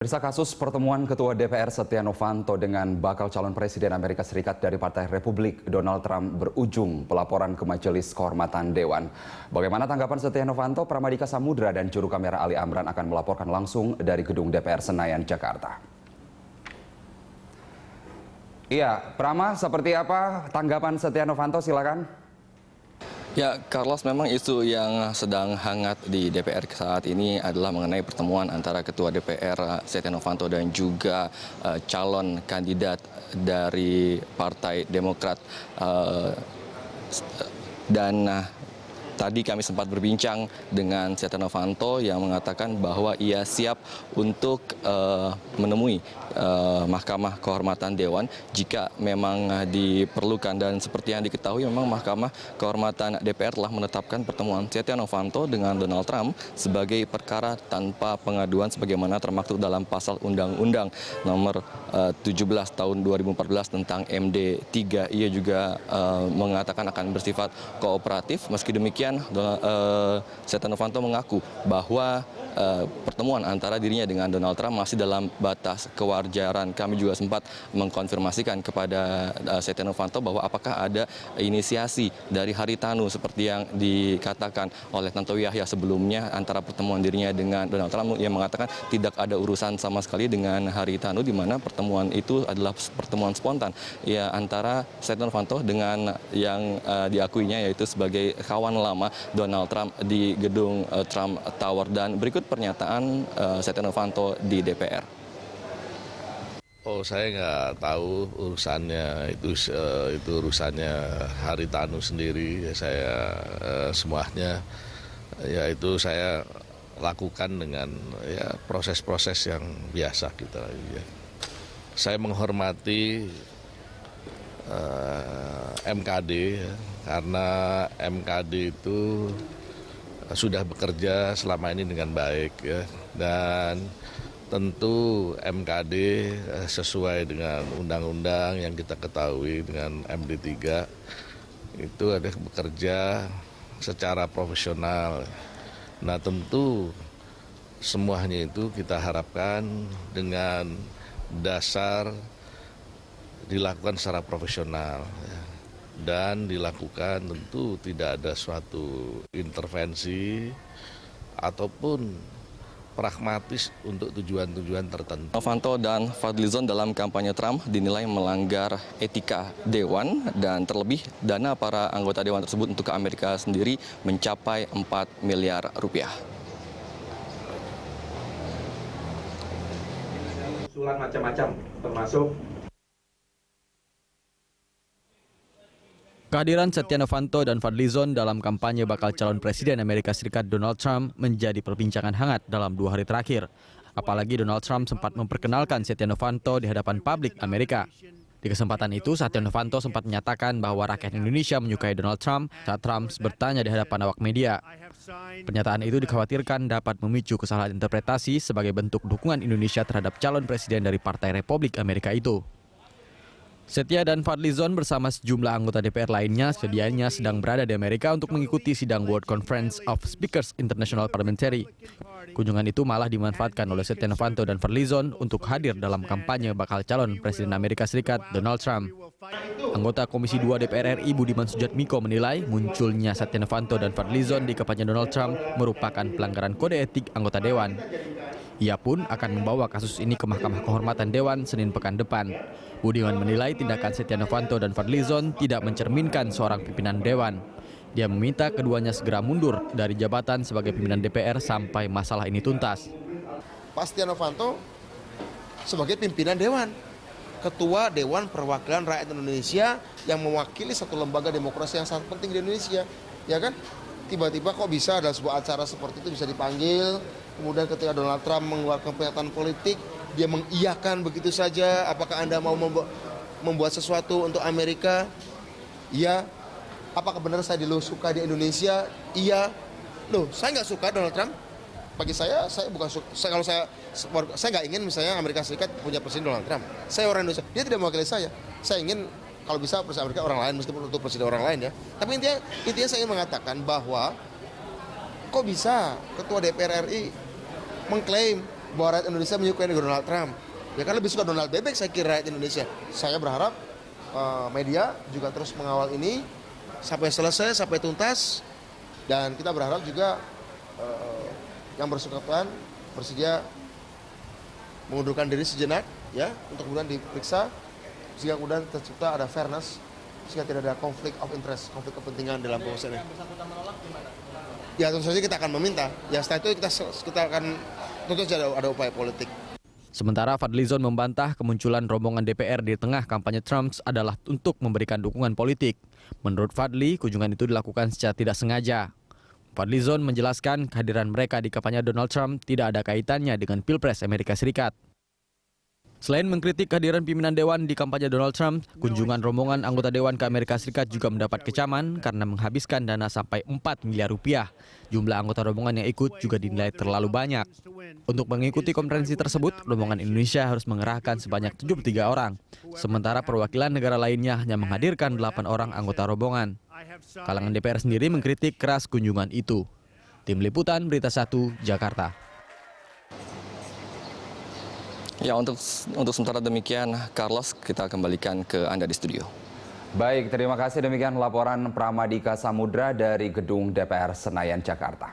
Pemirsa, kasus pertemuan Ketua DPR Setia Novanto dengan bakal calon Presiden Amerika Serikat dari Partai Republik Donald Trump berujung pelaporan ke Majelis Kehormatan Dewan. Bagaimana tanggapan Setia Novanto? Pramadika Samudra dan juru kamera Ali Amran akan melaporkan langsung dari gedung DPR Senayan, Jakarta. Iya, Prama, seperti apa tanggapan Setia Novanto? Silakan. Ya, Carlos, memang isu yang sedang hangat di DPR saat ini adalah mengenai pertemuan antara Ketua DPR Setia Novanto dan juga calon kandidat dari Partai Demokrat. Tadi kami sempat berbincang dengan Setia Novanto yang mengatakan bahwa ia siap untuk menemui Mahkamah Kehormatan Dewan jika memang diperlukan. Dan seperti yang diketahui, memang Mahkamah Kehormatan DPR telah menetapkan pertemuan Setia Novanto dengan Donald Trump sebagai perkara tanpa pengaduan sebagaimana termaktub dalam pasal Undang-Undang nomor 17 tahun 2014 tentang MD3. Ia juga mengatakan akan bersifat kooperatif. Meski demikian, Setia Novanto mengaku bahwa pertemuan antara dirinya dengan Donald Trump masih dalam batas kewajaran. Kami juga sempat mengkonfirmasikan kepada Setia Novanto bahwa apakah ada inisiasi dari Haritanu seperti yang dikatakan oleh Tantowi Yahya sebelumnya antara pertemuan dirinya dengan Donald Trump. Ia mengatakan tidak ada urusan sama sekali dengan Haritanu, di mana pertemuan itu adalah pertemuan spontan ya antara Setia Novanto dengan yang diakuinya yaitu sebagai kawan lama Donald Trump di gedung Trump Tower. Dan berikut pernyataan Setia Novanto di DPR. Oh, saya nggak tahu urusannya, itu urusannya Haritanu sendiri. Saya semuanya ya itu saya lakukan dengan ya proses-proses yang biasa kita. Ya. Saya menghormati MKD ya, karena MKD itu sudah bekerja selama ini dengan baik ya, dan tentu MKD sesuai dengan undang-undang yang kita ketahui dengan MD3 itu ada bekerja secara profesional. Nah, tentu semuanya itu kita harapkan dengan dasar dilakukan secara profesional ya, dan dilakukan tentu tidak ada suatu intervensi ataupun pragmatis untuk tujuan-tujuan tertentu. Novanto dan Fadlizon dalam kampanye Trump dinilai melanggar etika Dewan, dan terlebih dana para anggota Dewan tersebut untuk ke Amerika sendiri mencapai 4 miliar rupiah. Usulan macam-macam termasuk kehadiran Setia Novanto dan Fadlizon dalam kampanye bakal calon Presiden Amerika Serikat Donald Trump menjadi perbincangan hangat dalam 2 hari terakhir. Apalagi Donald Trump sempat memperkenalkan Setia Novanto di hadapan publik Amerika. Di kesempatan itu, Setia Novanto sempat menyatakan bahwa rakyat Indonesia menyukai Donald Trump saat Trump bertanya di hadapan awak media. Pernyataan itu dikhawatirkan dapat memicu kesalahan interpretasi sebagai bentuk dukungan Indonesia terhadap calon presiden dari Partai Republik Amerika itu. Setia dan Fadlizon bersama sejumlah anggota DPR lainnya sedianya sedang berada di Amerika untuk mengikuti sidang World Conference of Speakers International Parliamentary. Kunjungan itu malah dimanfaatkan oleh Setia Novanto dan Fadlizon untuk hadir dalam kampanye bakal calon Presiden Amerika Serikat Donald Trump. Anggota Komisi 2 DPR RI Budiman Sujatmiko menilai munculnya Setia Novanto dan Fadlizon di kampanye Donald Trump merupakan pelanggaran kode etik anggota Dewan. Ia pun akan membawa kasus ini ke Mahkamah Kehormatan Dewan Senin pekan depan. Budiman menilai tindakan Setia Novanto dan Fadlizon tidak mencerminkan seorang pimpinan Dewan. Dia meminta keduanya segera mundur dari jabatan sebagai pimpinan DPR sampai masalah ini tuntas. Pak Setia Novanto sebagai pimpinan Dewan, Ketua Dewan Perwakilan Rakyat Indonesia yang mewakili satu lembaga demokrasi yang sangat penting di Indonesia, ya kan? Tiba-tiba kok bisa ada sebuah acara seperti itu bisa dipanggil, kemudian ketika Donald Trump mengeluarkan pernyataan politik, dia mengiyakan begitu saja. Apakah Anda mau membuat sesuatu untuk Amerika? Iya. Apakah benar saya suka di Indonesia? Iya. Loh, saya nggak suka Donald Trump. Bagi saya bukan suka. Kalau saya nggak ingin misalnya Amerika Serikat punya presiden Donald Trump. Saya orang Indonesia. Dia tidak mewakili saya. Saya ingin kalau bisa presiden Amerika orang lain, meskipun untuk presiden orang lain ya. Tapi intinya saya ingin mengatakan bahwa kok bisa Ketua DPR RI mengklaim bahwa rakyat Indonesia menyukai Donald Trump. Ya kan lebih suka Donald Bebek saya kira rakyat Indonesia. Saya berharap media juga terus mengawal ini sampai selesai, sampai tuntas. Dan kita berharap juga yang bersangkutan bersedia mengundurkan diri sejenak, ya, untuk kemudian diperiksa sehingga kemudian tercipta ada fairness, sehingga tidak ada konflik of interest, konflik kepentingan dalam proses ini. Ya tentu saja kita akan meminta. Ya setelah itu kita akan tentu saja ada upaya politik. Sementara Fadlizon membantah kemunculan rombongan DPR di tengah kampanye Trump adalah untuk memberikan dukungan politik. Menurut Fadli, kunjungan itu dilakukan secara tidak sengaja. Fadlizon menjelaskan kehadiran mereka di kampanye Donald Trump tidak ada kaitannya dengan Pilpres Amerika Serikat. Selain mengkritik kehadiran pimpinan Dewan di kampanye Donald Trump, kunjungan rombongan anggota Dewan ke Amerika Serikat juga mendapat kecaman karena menghabiskan dana sampai 4 miliar rupiah. Jumlah anggota rombongan yang ikut juga dinilai terlalu banyak. Untuk mengikuti konferensi tersebut, rombongan Indonesia harus mengerahkan sebanyak 73 orang. Sementara perwakilan negara lainnya hanya menghadirkan 8 orang anggota rombongan. Kalangan DPR sendiri mengkritik keras kunjungan itu. Tim Liputan Berita 1, Jakarta. Ya, untuk sementara demikian, Carlos, kita kembalikan ke Anda di studio. Baik, terima kasih. Demikian laporan Pramadika Samudra dari Gedung DPR Senayan, Jakarta.